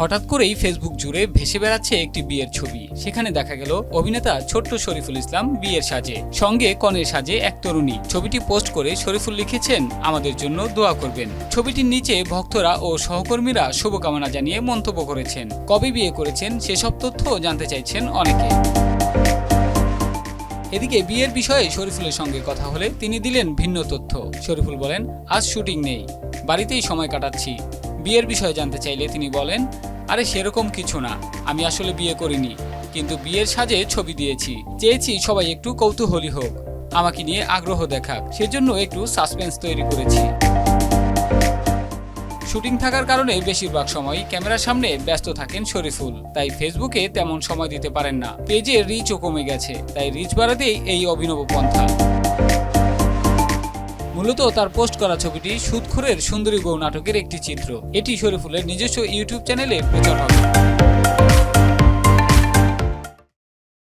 হঠাৎ করেই ফেসবুক জুড়ে ভেসে বেড়াচ্ছে একটি বিয়ের ছবি। সেখানে দেখা গেল অভিনেতা ছোট্ট শরীফুল ইসলাম বিয়ের সাজে, সঙ্গে কনের সাজে এক তরুণী। ছবিটি পোস্ট করে শরীফুল লিখেছেন, আমাদের জন্য দোয়া করবেন। ছবিটির নিচে ভক্তরা ও সহকর্মীরা শুভকামনা জানিয়ে মন্তব্য করেছেন। কবে বিয়ে করেছেন সেসব তথ্য জানতে চাইছেন অনেকে। এদিকে বিয়ের বিষয়ে শরীফুলের সঙ্গে কথা হলে তিনি দিলেন ভিন্ন তথ্য। শরীফুল বলেন, আজ শুটিং নেই, বাড়িতেই সময় কাটাচ্ছি। বিয়ের বিষয়ে জানতে চাইলে তিনি বলেন, আরে সেরকম কিছু না, আমি আসলে বিয়ে করিনি, কিন্তু বিয়ের সাজে ছবি দিয়েছি। চেয়েছি সবাই একটু কৌতূহলী হোক, আমাকে নিয়ে আগ্রহ দেখাক, সেজন্য একটু সাসপেন্স তৈরি করেছি। শুটিং থাকার কারণে বেশিরভাগ সময় ক্যামেরার সামনে ব্যস্ত থাকেন শরীফুল, তাই ফেসবুকে তেমন সময় দিতে পারেন না। পেজের রিচও কমে গেছে, তাই রিচ বাড়াতেই এই অভিনব পন্থা। মূলত তার পোস্ট করা ছবিটি সুদখোরের সুন্দরী বউ নাটকের একটি চিত্র। এটি শরীফুলের নিজস্ব ইউটিউব চ্যানেলে প্রচার হবে।